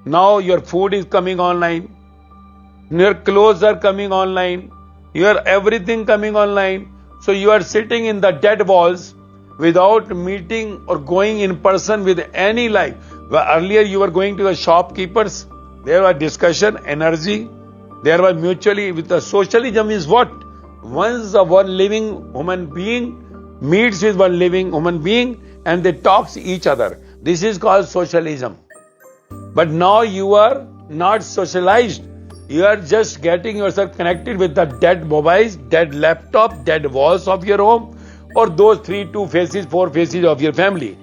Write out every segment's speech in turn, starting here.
Now your food is coming online, your clothes are coming online, your everything coming online. So you are sitting in the dead walls without meeting or going in person with any life. Where earlier you were going to the shopkeepers, there was discussion, energy, there was mutually with the socialism is what? Once a one living human being meets with one living human being and they talk to each other. This is called socialism. But now you are not socialized. You are just getting yourself connected with the dead mobiles, dead laptop, dead walls of your home, or those 2 faces, 4 faces of your family.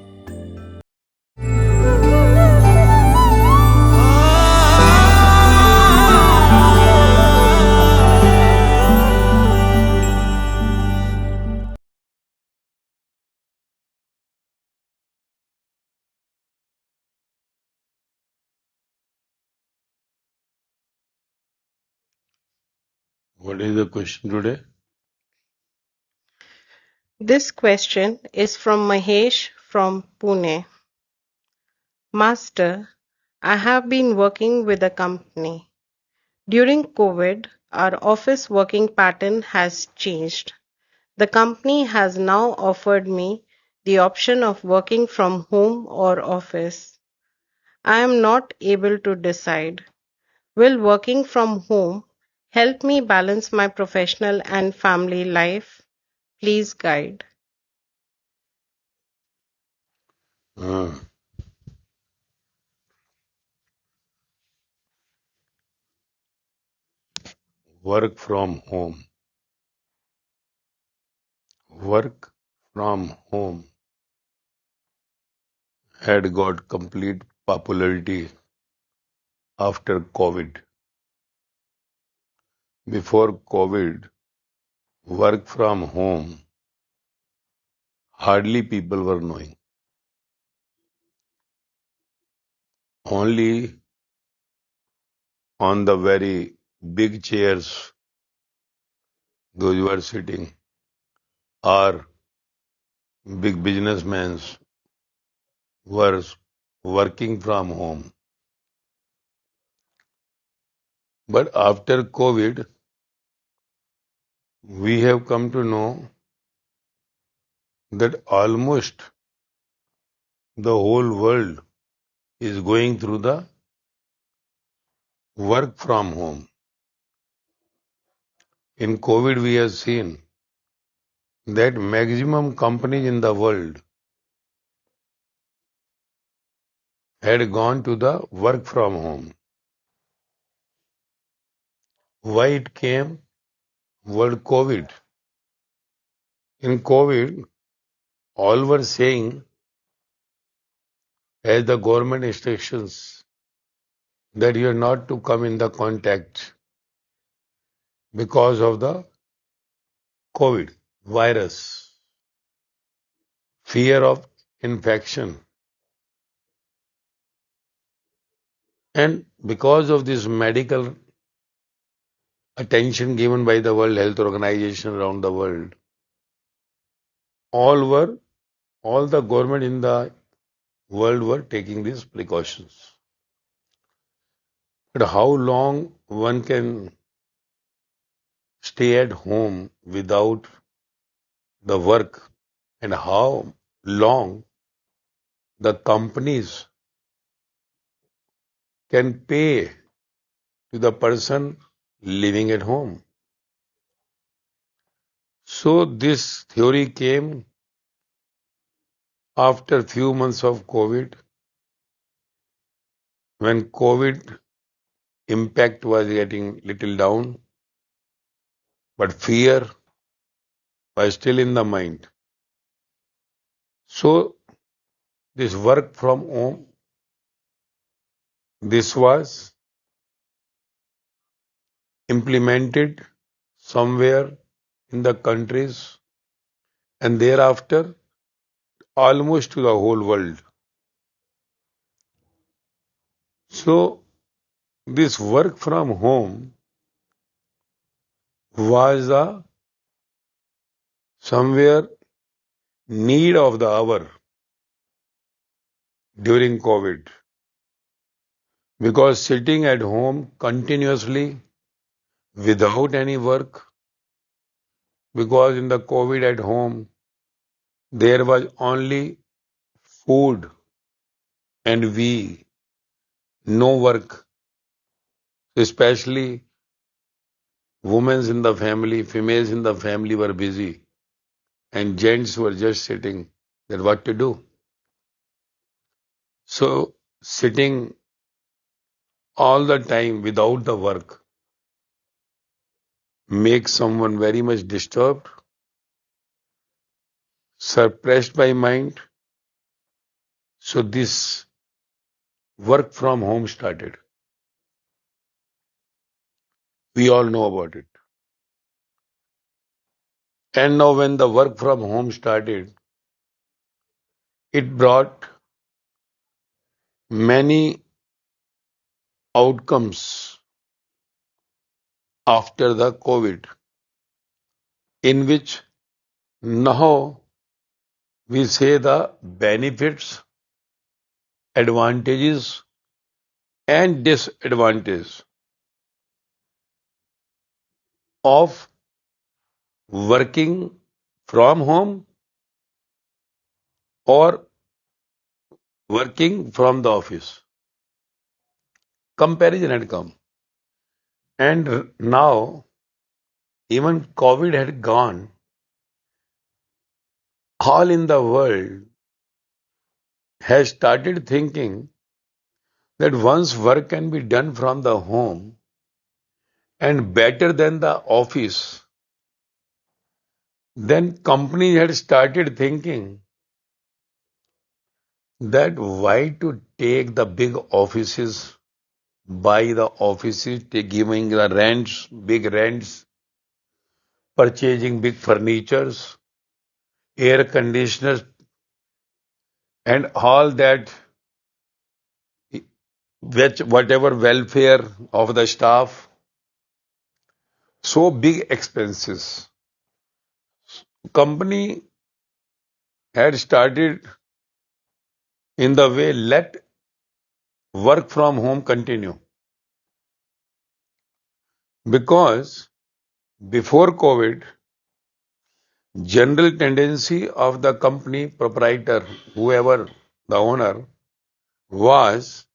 What is the question today? This question is from Mahesh from Pune. Master, I have been working with a company. During COVID, our office working pattern has changed. The company has now offered me the option of working from home or office. I am not able to decide. Will working from home help me balance my professional and family life? Please guide. Uh, work from home. Work from home had got complete popularity after COVID. Before COVID, work from home, hardly people were knowing. Only on the very big chairs, those who are sitting are big businessmen were working from home. But after COVID, we have come to know that almost the whole world is going through the work from home. In COVID, we have seen that maximum companies in the world had gone to the work from home. Why it came? Word COVID. In COVID, all were saying, as the government instructions, that you are not to come in the contact because of the COVID virus, fear of infection. And because of this medical attention given by the World Health Organization around the world, all were, all the government in the world were taking these precautions. But how long one can stay at home without the work and how long the companies can pay to the person living at home. So this theory came after few months of COVID, when COVID impact was getting little down, but fear was still in the mind. So this work from home, this was implemented somewhere in the countries and thereafter almost to the whole world. So this work from home was a somewhere need of the hour during COVID. Because sitting at home continuously without any work, because in the COVID at home, there was only food and no work, especially women in the family, females in the family were busy, and gents were just sitting there what to do. So, sitting all the time without the work makes someone very much disturbed, suppressed by mind. So, this work from home started. We all know about it. And now, when the work from home started, it brought many outcomes after the COVID, in which now we say the benefits, advantages, and disadvantages of working from home or working from the office. Comparison had come. And now, even COVID had gone, all in the world has started thinking that once work can be done from the home and better than the office, then companies had started thinking that why to take the big offices, buy the offices, giving the rents, big rents, purchasing big furnitures, air conditioners, and all that, which whatever welfare of the staff, so big expenses. Company had started in the way let work from home continue, because before COVID, general tendency of the company proprietor, whoever the owner, was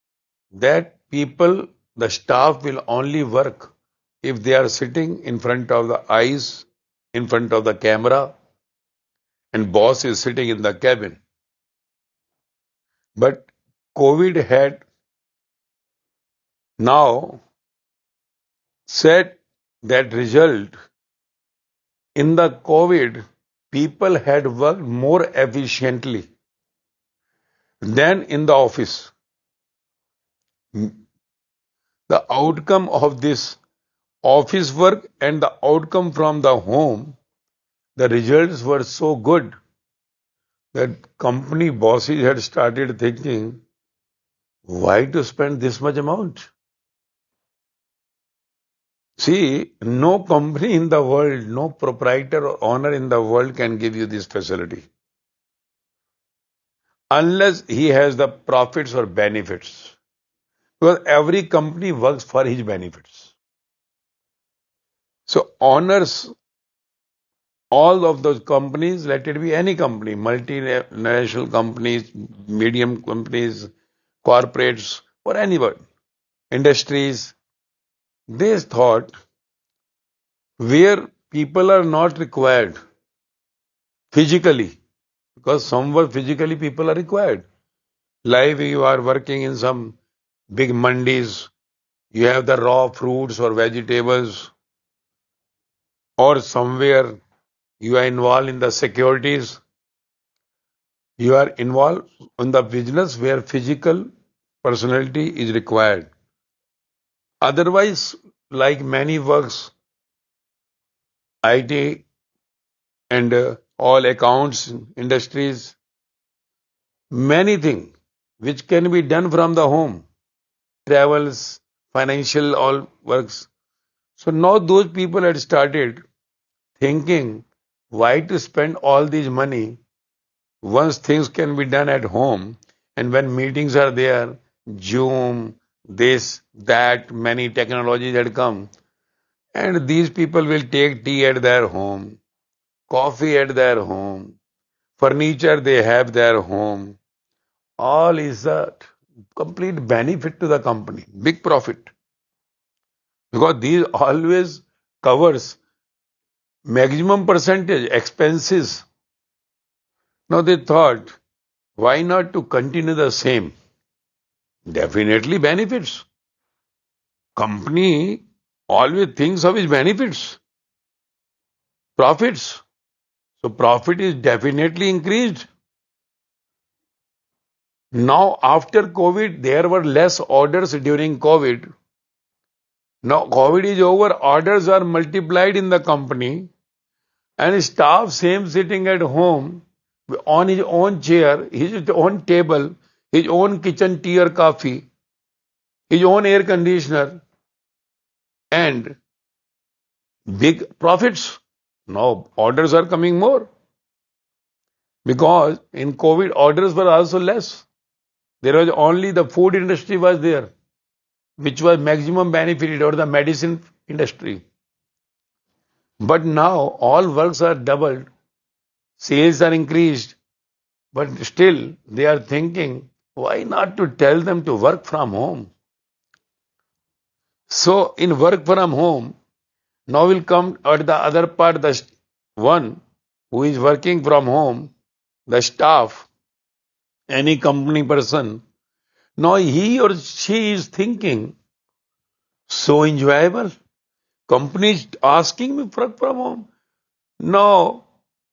that people, the staff will only work if they are sitting in front of the eyes, in front of the camera, and boss is sitting in the cabin. But COVID had now said that result in the COVID, people had worked more efficiently than in the office. The outcome of this office work and the outcome from the home, the results were so good that company bosses had started thinking, why to spend this much amount? See, no company in the world, no proprietor or owner in the world can give you this facility unless he has the profits or benefits. Because every company works for his benefits. So owners, all of those companies, let it be any company, multinational companies, medium companies, corporates, or anyone, industries, they thought where people are not required physically, because somewhere physically people are required. Like you are working in some big mandis, you have the raw fruits or vegetables, or somewhere you are involved in the securities, you are involved in the business where physical personality is required. Otherwise, like many works, IT and all accounts, industries, many things which can be done from the home, travels, financial, all works. So now those people had started thinking, why to spend all this money once things can be done at home, and when meetings are there, Zoom, this, that, many technologies had come. And these people will take tea at their home, coffee at their home, furniture they have their home. All is a complete benefit to the company, big profit. Because these always covers maximum percentage expenses. Now they thought, why not to continue the same? Definitely benefits. Company always thinks of its benefits, profits. So profit is definitely increased. Now after COVID, there were less orders during COVID. Now COVID is over, orders are multiplied in the company and staff same sitting at home on his own chair, his own table, his own kitchen tea or coffee, his own air conditioner and big profits. Now orders are coming more because in COVID orders were also less. There was only the food industry was there, which was maximum benefited, or the medicine industry. But now all works are doubled, sales are increased, but still they are thinking, why not to tell them to work from home? So in work from home, now will come at the other part, the one who is working from home, the staff, any company person. Now he or she is thinking, so enjoyable. Company is asking me work from home. No,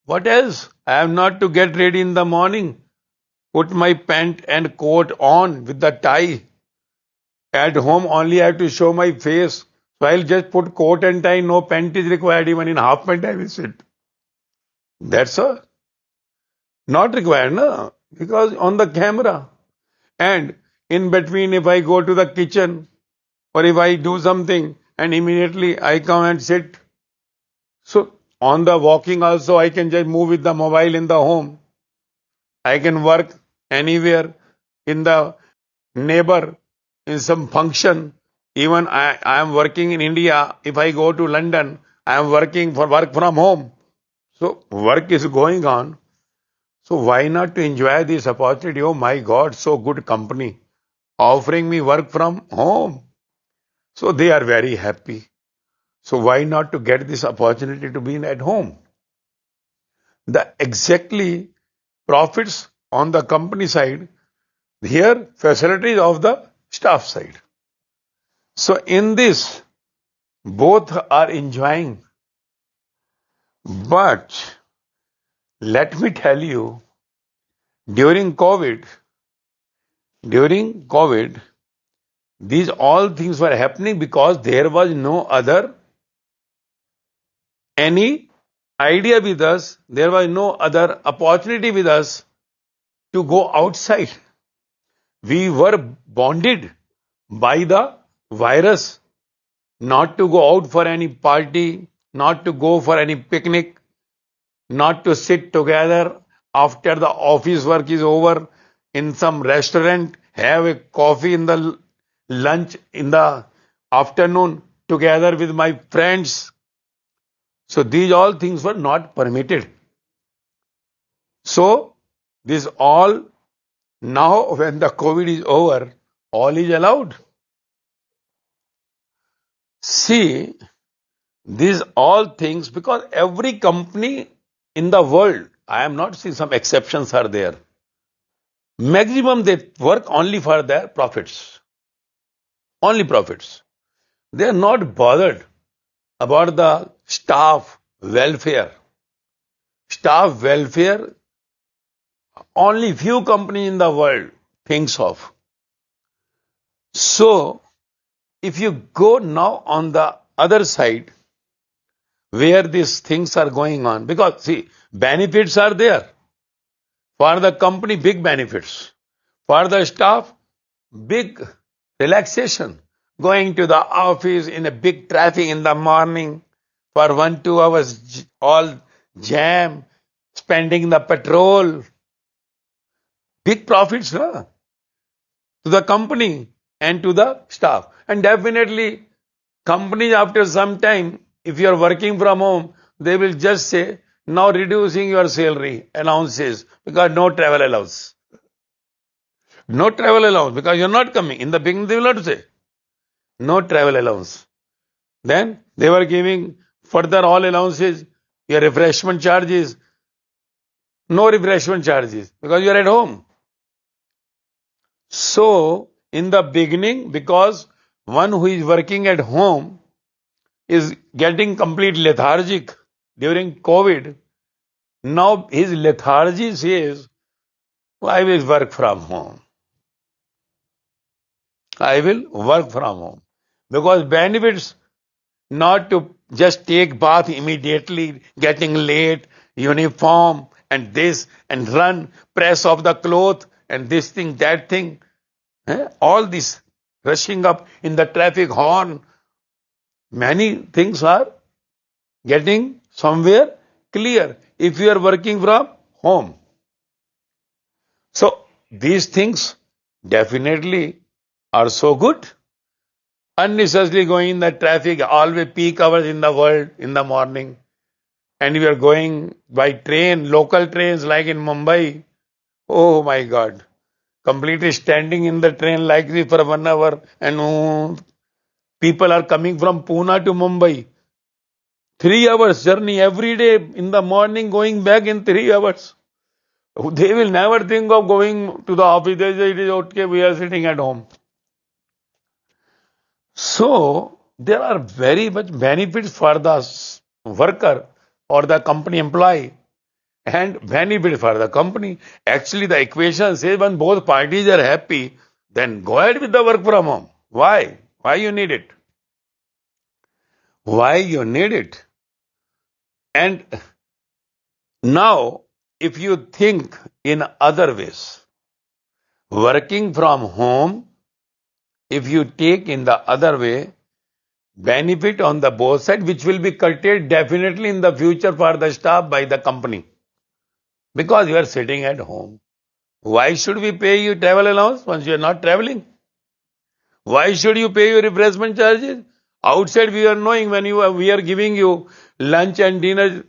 what else? I have not to get ready in the morning, put my pant and coat on with the tie. At home only I have to show my face. So I'll just put coat and tie, no pant is required, even in half pant I will sit. That's all. Not required, no? Because on the camera. And in between, if I go to the kitchen or if I do something and immediately I come and sit. So on the walking also, I can just move with the mobile in the home. I can work anywhere in the neighbor, in some function. Even I am working in India. If I go to London, I am working for work from home. So work is going on. So why not to enjoy this opportunity? Oh my God, so good company offering me work from home. So they are very happy. So why not to get this opportunity to be at home? The exactly profits on the company side, here facilities of the staff side. So in this, both are enjoying. But let me tell you, during COVID, during COVID, these all things were happening because there was no other any idea with us, there was no other opportunity with us to go outside. We were bonded by the virus not to go out for any party, not to go for any picnic, not to sit together after the office work is over in some restaurant, have a coffee in the lunch in the afternoon together with my friends. So these all things were not permitted. So this all now when the COVID is over, all is allowed. See, these all things because every company in the world, I am not saying some exceptions are there. Maximum they work only for their profits. Only profits. They are not bothered about the staff welfare. Staff welfare, only few companies in the world thinks of. So, if you go now on the other side, where these things are going on, because see, benefits are there. For the company, big benefits. For the staff, big relaxation. Going to the office in a big traffic in the morning for 1-2 hours, all jam, spending the petrol. Big profits, no? To the company. and to the staff. And definitely, companies after some time, if you are working from home, they will just say, now reducing your salary allowances because no travel allowance. No travel allowance because you're not coming. In the beginning, they will not say, no travel allowance. Then they were giving further all allowances, your refreshment charges, no refreshment charges because you're at home. So, in the beginning, because one who is working at home is getting complete lethargic during COVID, now his lethargy says, I will work from home. I will work from home. Because benefits not to just take bath immediately, getting late, uniform, and this, and run, press off the cloth, and this thing, that thing. All this rushing up in the traffic horn. Many things are getting somewhere clear if you are working from home. So these things definitely are so good. Unnecessarily going in the traffic, always peak hours in the world in the morning. And we are going by train, local trains like in Mumbai. Oh my God. Completely standing in the train like this for 1 hour. And people are coming from Pune to Mumbai. 3 hours journey every day in the morning, going back in 3 hours. They will never think of going to the office. They say it is okay, we are sitting at home. So there are very much benefits for the worker or the company employee and benefit for the company. Actually, the equation says when both parties are happy, then go ahead with the work from home. Why? Why you need it? Why you need it? And now, if you think in other ways, working from home, if you take in the other way, benefit on the both sides, which will be curtailed definitely in the future for the staff by the company. Because you are sitting at home. Why should we pay you travel allowance once you are not traveling? Why should you pay your refreshment charges? Outside we are knowing when we are giving you lunch and dinner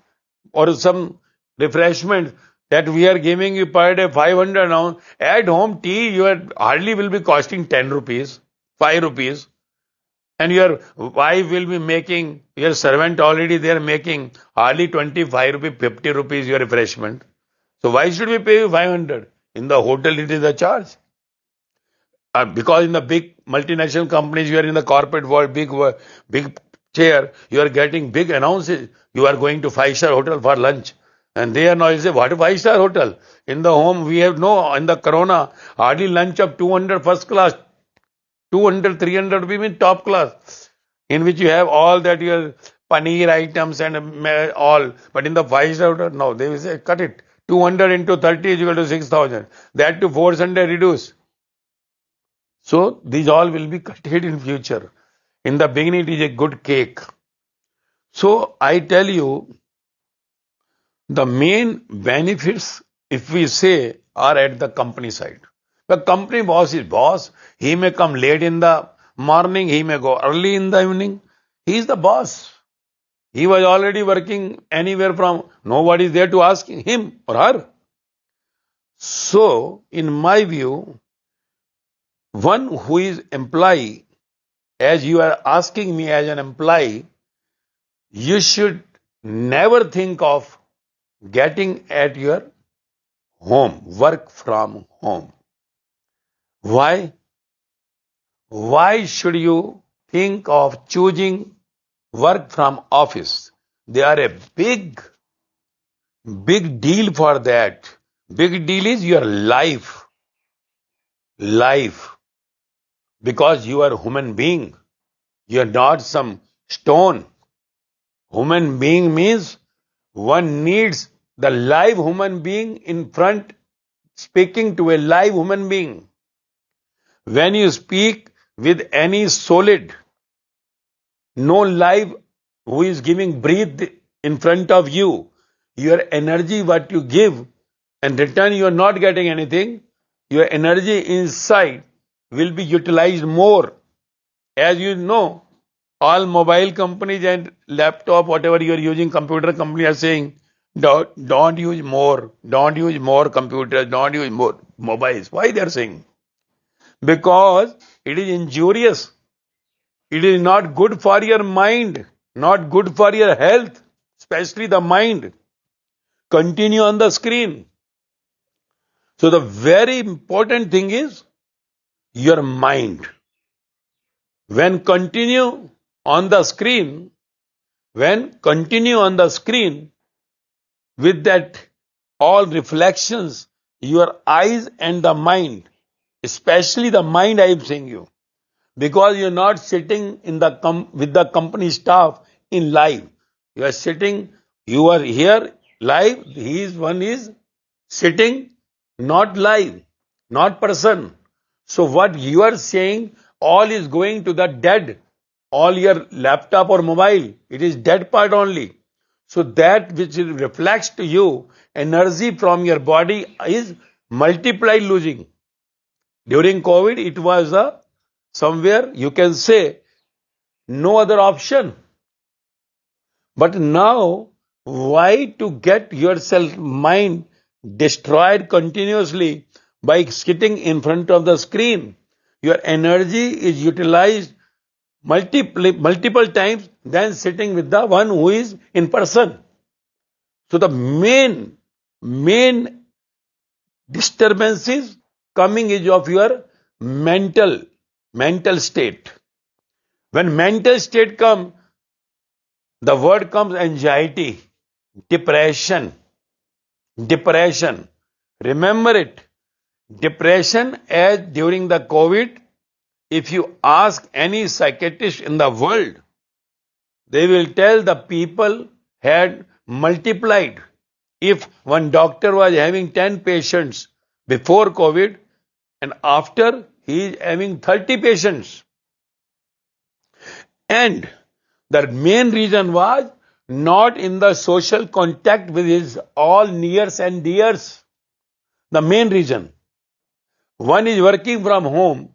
or some refreshment that we are giving you per day 500 now. At home tea you hardly will be costing 10 rupees, 5 rupees. And your wife will be making, your servant already they are making hardly 25 rupees, 50 rupees your refreshment. So why should we pay you 500? In the hotel it is a charge. Because in the big multinational companies, you are in the corporate world, big chair, you are getting big announces. You are going to 5-star hotel for lunch. And they are now say, what a 5-star hotel? In the home, we have no, in the corona, hardly lunch of 200 first class, 200, 300 rupees in top class, in which you have all that your paneer items and all. But in the 5-star hotel, no, they will say, cut it. 200 into 30 is equal to 6,000. That to 4 Sunday reduce. So these all will be curtailed in future. In the beginning, it is a good cake. So I tell you, the main benefits, if we say, are at the company side. The company boss is boss. He may come late in the morning. He may go early in the evening. He is the boss. He was already working anywhere from, nobody is there to ask him or her. So, in my view, one who is employee, as you are asking me as an employee, you should never think of getting at your home, work from home. Why? Why should you think of choosing work from office? They are a big deal for that. Big deal is your life. Life. Because you are a human being. You are not some stone. Human being means one needs the live human being in front, speaking to a live human being. When you speak with any solid, no live who is giving breath in front of you, your energy, what you give, and return you are not getting anything, your energy inside will be utilized more. As you know, all mobile companies and laptop, whatever you are using, computer company are saying, don't use more computers, don't use more mobiles. Why they are saying? Because it is injurious. It is not good for your mind, not good for your health, especially the mind. Continue on the screen. So the very important thing is your mind. When continue on the screen, when continue on the screen with that all reflections, your eyes and the mind, especially the mind I am saying you, because you're not sitting in the with the company staff in live. You are sitting, you are here live, one is sitting not live, not person. So what you are saying, all is going to the dead, all your laptop or mobile, it is dead part only. So that which reflects to you, energy from your body is multiplied losing. During COVID, it was somewhere you can say no other option. But now, why to get yourself mind destroyed continuously by sitting in front of the screen? Your energy is utilized multiple times than sitting with the one who is in person. So the main disturbances coming is of your mental state. When mental state come, the word comes anxiety, depression, depression. Remember it. Depression, as during the COVID, if you ask any psychiatrist in the world, they will tell the people had multiplied. If one doctor was having 10 patients before COVID and after he is having 30 patients. And the main reason was not in the social contact with his all nears and dears. The main reason. One is working from home,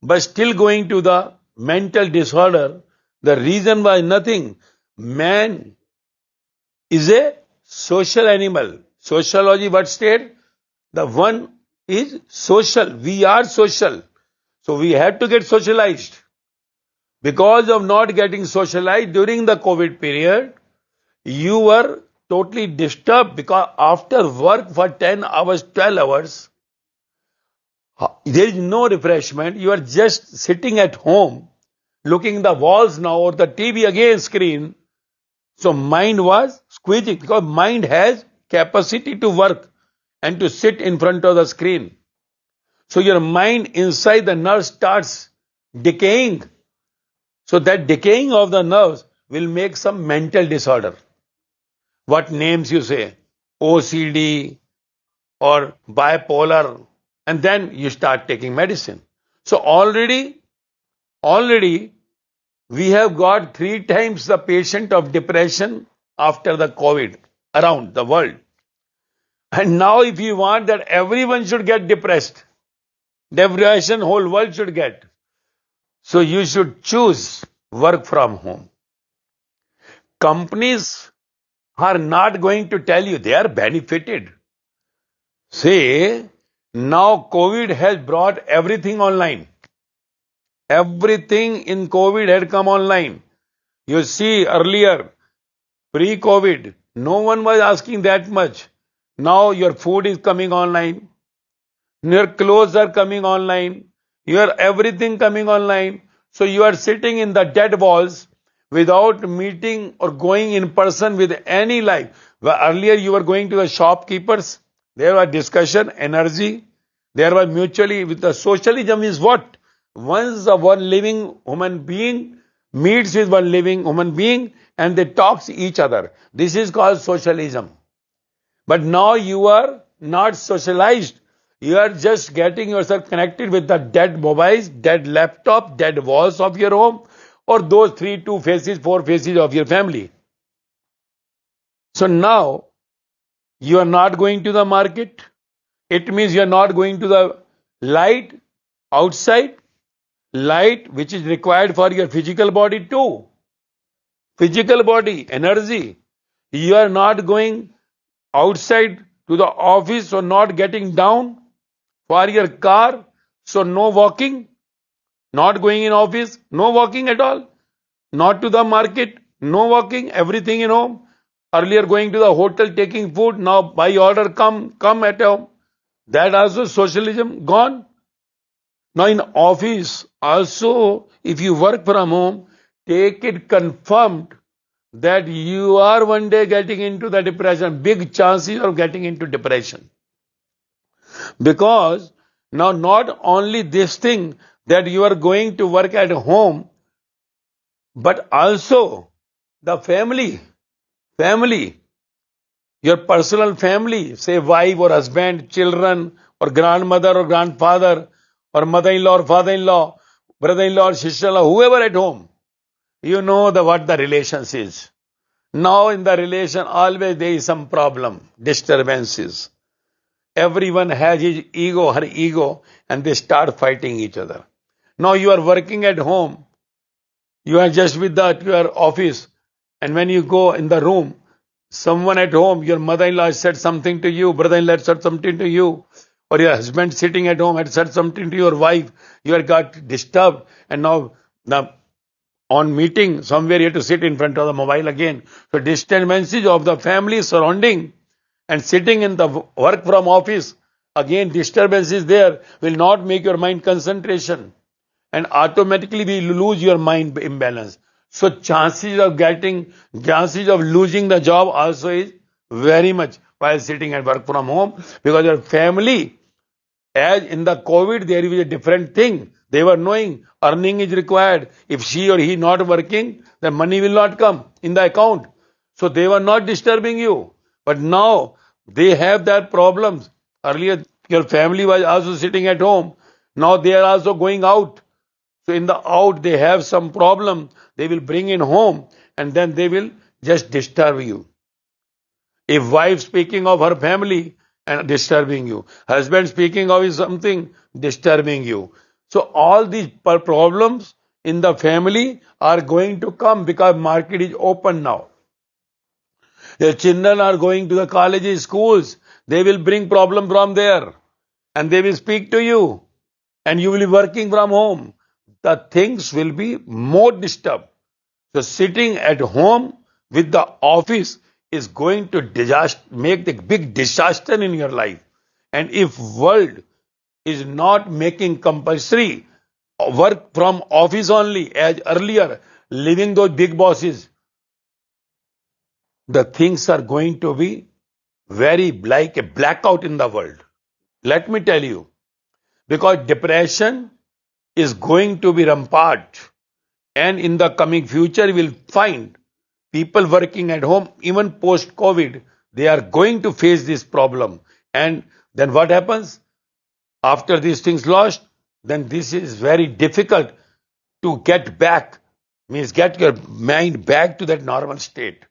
but still going to the mental disorder. The reason was nothing. Man is a social animal. Sociology, what state? The one is social. We are social. So we have to get socialized. Because of not getting socialized during the COVID period, you were totally disturbed because after work for 10 hours, 12 hours, there is no refreshment. You are just sitting at home, looking the walls now or the TV again screen. So mind was squeezing because mind has capacity to work and to sit in front of the screen. So your mind inside the nerve starts decaying. So that decaying of the nerves will make some mental disorder. What names you say? OCD or bipolar, and then you start taking medicine. So already we have got 3 times the patient of depression after the COVID around the world. And now if you want that everyone should get depressed, depression whole world should get. So you should choose work from home. Companies are not going to tell you they are benefited. Say, now COVID has brought everything online. Everything in COVID had come online. You see earlier, pre-COVID, no one was asking that much. Now your food is coming online. Your clothes are coming online. Your everything coming online. So you are sitting in the dead walls without meeting or going in person with any life. Well, earlier you were going to the shopkeepers. There was discussion, energy. There was mutually, with the socialism is what? Once a one living human being meets with one living human being and they talk to each other. This is called socialism. But now you are not socialized. You are just getting yourself connected with the dead mobiles, dead laptop, dead walls of your home, or those 3, 2 faces, 4 faces of your family. So now you are not going to the market. It means you are not going to the light. outside, light which is required for your physical body too. Physical body, energy. You are not going outside to the office, so not getting down for your car, so no walking, not going in office, no walking at all, not to the market, no walking, everything in home. Earlier going to the hotel taking food, now by order come at home. That also socialism gone. Now in office also, if you work from home, take it confirmed that you are one day getting into the depression, big chances of getting into depression. Because now not only this thing that you are going to work at home, but also the family, your personal family, say wife or husband, children or grandmother or grandfather or mother-in-law or father-in-law, brother-in-law or sister-in-law, whoever at home, you know what the relations is. Now in the relation always there is some problem, disturbances. Everyone has his ego, her ego, and they start fighting each other. Now you are working at home, you are just with your office, and when you go in the room, someone at home, your mother-in-law said something to you, brother-in-law said something to you, or your husband sitting at home had said something to your wife, you have got disturbed, and now on meeting somewhere you have to sit in front of the mobile again. So disturbances of the family surrounding and sitting in the work from office, again disturbances there will not make your mind concentration and automatically will lose your mind imbalance. So chances of losing the job also is very much while sitting at work from home, because your family, as in the COVID, there is a different thing. They were knowing earning is required. If she or he not working, the money will not come in the account. So they were not disturbing you. But now they have their problems. Earlier, your family was also sitting at home. Now they are also going out. So in the out, they have some problem. They will bring in home and then they will just disturb you. If wife speaking of her family and disturbing you, husband speaking of something disturbing you. So all these problems in the family are going to come because market is open now. Your children are going to the colleges, schools. They will bring problem from there and they will speak to you and you will be working from home. The things will be more disturbed. So sitting at home with the office is going to make the big disaster in your life. And if world is not making compulsory work from office only as earlier, leaving those big bosses, the things are going to be very like a blackout in the world. Let me tell you, because depression is going to be rampant, and in the coming future we'll find people working at home, even post COVID, they are going to face this problem. And then what happens after these things lost? Then this is very difficult to get back, means get your mind back to that normal state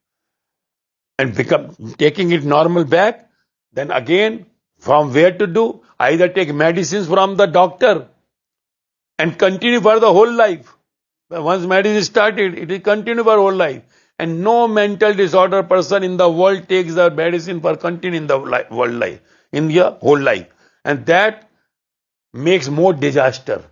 and become taking it normal back. Then again, from where to do? Either take medicines from the doctor and continue for the whole life. Once medicine started, it will continue for whole life. And no mental disorder person in the world takes the medicine for continuing the world life, in your whole life. And that makes more disaster.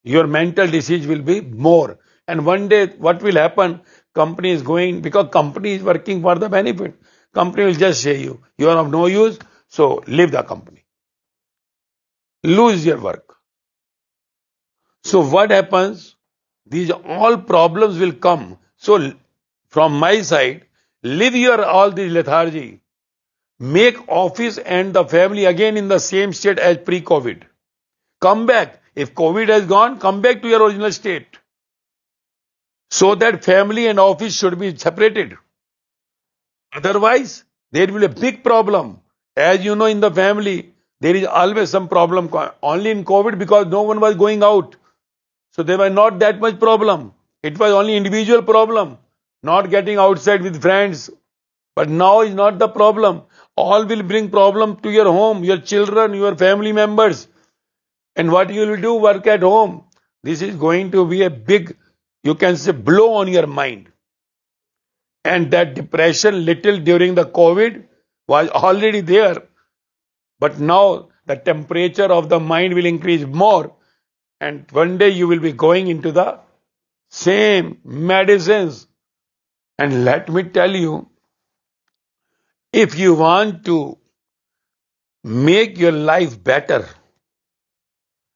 Your mental disease will be more. And one day, what will happen? Company is going, because company is working for the benefit. Company will just say you are of no use, so leave the company. Lose your work. So what happens? These all problems will come. So from my side, leave your all this lethargy. Make office and the family again in the same state as pre-COVID. Come back. If COVID has gone, come back to your original state. So that family and office should be separated. Otherwise, there will be a big problem. As you know, in the family, there is always some problem. Only in COVID, because no one was going out. So there was not that much problem. It was only individual problem. Not getting outside with friends. But now is not the problem. All will bring problem to your home, your children, your family members. And what you will do, work at home. This is going to be a big, you can say, blow on your mind. And that depression little during the COVID was already there. But now the temperature of the mind will increase more. And one day you will be going into the same medicines. And let me tell you, if you want to make your life better,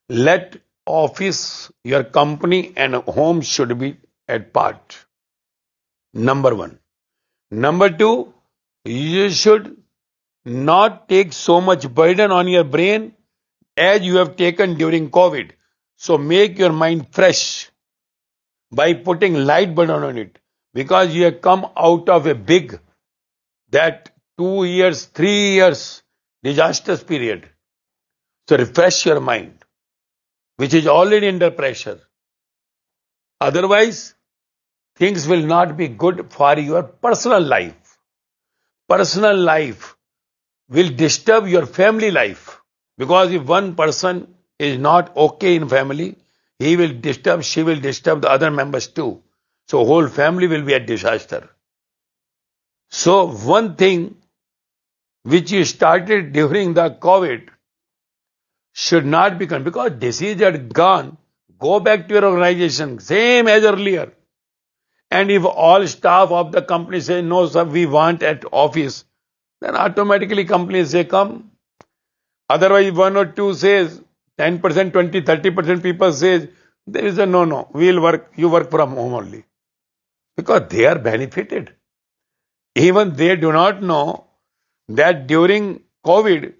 let office, your company and home should be at part. Number one. Number two, you should not take so much burden on your brain as you have taken during COVID. So make your mind fresh by putting light burden on it, because you have come out of a big, that 2 years, 3 years disastrous period. So refresh your mind, which is already under pressure. Otherwise, things will not be good for your personal life. Personal life will disturb your family life. Because if one person is not okay in family, he will disturb, she will disturb the other members too. So whole family will be a disaster. So one thing which you started during the COVID should not be done, because disease had gone. Go back to your organization, same as earlier. And if all staff of the company say, no, sir, we want at office, then automatically companies say, come. Otherwise, one or two says, 10%, 20, 30% people says, there is a no, we'll work, you work from home only. Because they are benefited. Even they do not know that during COVID,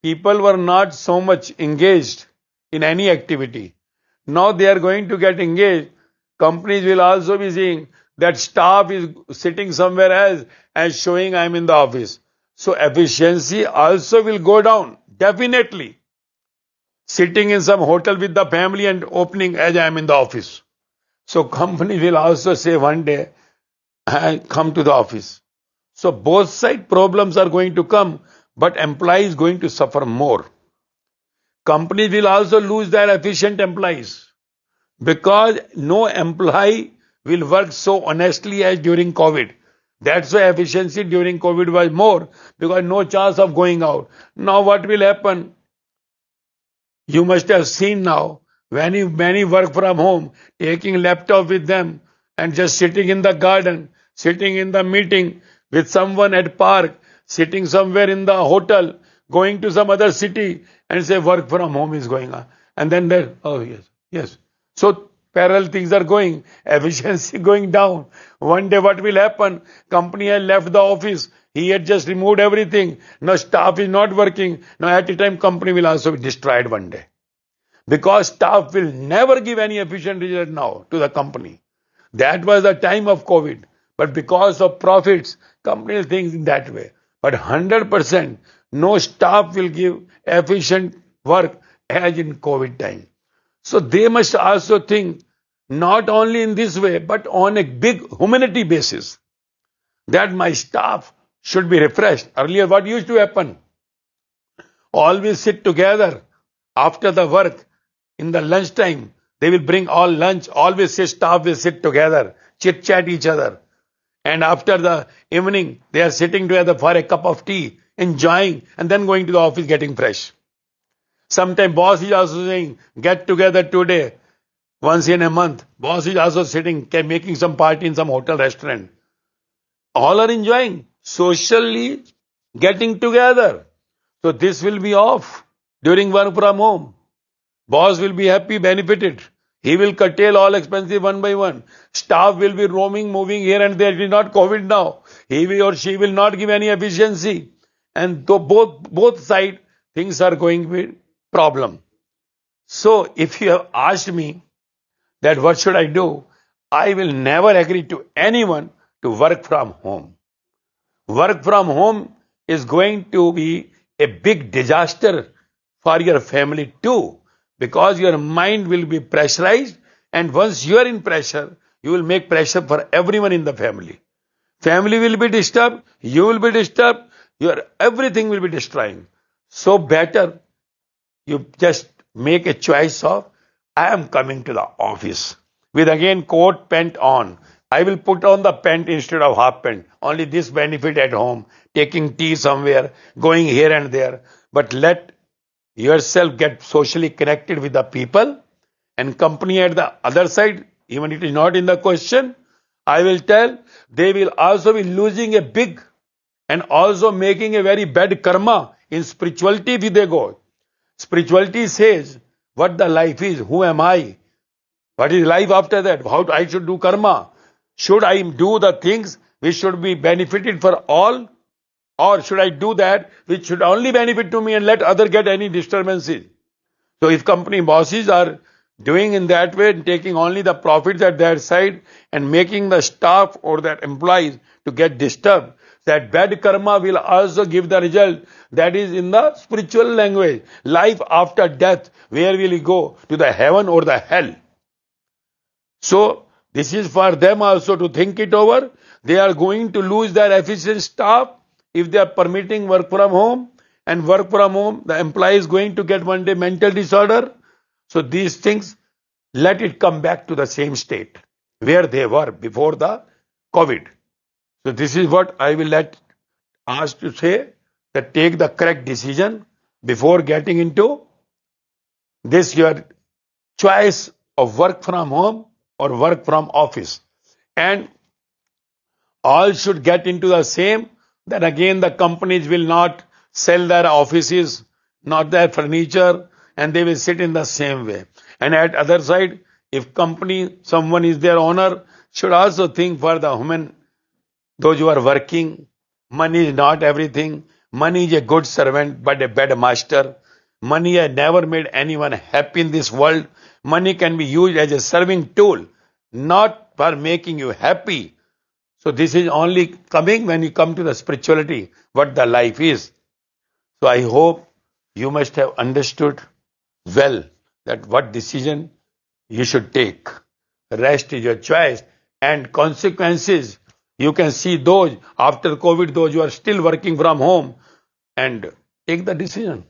people were not so much engaged in any activity. Now they are going to get engaged. Companies will also be seeing that staff is sitting somewhere else and showing I'm in the office. So efficiency also will go down, definitely. Sitting in some hotel with the family and opening as I'm in the office. So company will also say one day, I come to the office. So both side problems are going to come, but employee is going to suffer more. Companies will also lose their efficient employees, because no employee will work so honestly as during COVID. That's why efficiency during COVID was more, because no chance of going out. Now what will happen? You must have seen now, many work from home, taking laptop with them and just sitting in the garden, sitting in the meeting with someone at park, sitting somewhere in the hotel, going to some other city and say work from home is going on. And then there, oh yes. So parallel things are going, efficiency going down. One day what will happen? Company has left the office. He had just removed everything. Now staff is not working. Now at a time company will also be destroyed one day. Because staff will never give any efficient result now to the company. That was the time of COVID. But because of profits, company thinks in that way. But 100% no staff will give efficient work as in COVID time. So they must also think not only in this way, but on a big humanity basis, that my staff should be refreshed. Earlier, what used to happen? Always sit together after the work in the lunchtime. They will bring all lunch. Always staff will sit together, chit chat each other. And after the evening, they are sitting together for a cup of tea, enjoying, and then going to the office getting fresh. Sometimes boss is also saying, get together today, once in a month. Boss is also sitting, making some party in some hotel restaurant. All are enjoying, socially getting together. So this will be off during work from home. Boss will be happy, benefited. He will curtail all expenses one by one. Staff will be roaming, moving here and there. It is not COVID now. He will or she will not give any efficiency. And though both sides, things are going to be problem. So if you have asked me that what should I do, I will never agree to anyone to work from home. Work from home is going to be a big disaster for your family too, because your mind will be pressurized, and once you are in pressure, you will make pressure for everyone in the family. Family will be disturbed, you will be disturbed, your everything will be destroying. So better you just make a choice of, I am coming to the office with again coat, pant on. I will put on the pant instead of half pant. Only this benefit at home, taking tea somewhere, going here and there. But let yourself get socially connected with the people and company at the other side, even it is not in the question. I will tell they will also be losing a big and also making a very bad karma in spirituality if they go. Spirituality says what the life is, who am I, what is life after that, how I should do karma. Should I do the things which should be benefited for all, or should I do that which should only benefit to me and let other get any disturbances? So if company bosses are doing in that way, taking only the profits at their side and making the staff or their employees to get disturbed, that bad karma will also give the result. That is in the spiritual language. Life after death, where will you go? To the heaven or the hell? So this is for them also to think it over. They are going to lose their efficient staff if they are permitting work from home. And work from home, the employee is going to get one day mental disorder. So these things, let it come back to the same state where they were before the COVID. So this is what I will ask to say, that take the correct decision before getting into this your choice of work from home or work from office. And all should get into the same, then again the companies will not sell their offices, not their furniture, and they will sit in the same way. And at other side, if company, someone is their owner, should also think for the human, those who are working. Money is not everything. Money is a good servant but a bad master. Money has never made anyone happy in this world. Money can be used as a serving tool, not for making you happy. So this is only coming when you come to the spirituality, what the life is. So I hope you must have understood well that what decision you should take. Rest is your choice, and consequences, you can see those after COVID, those who are still working from home, and take the decision.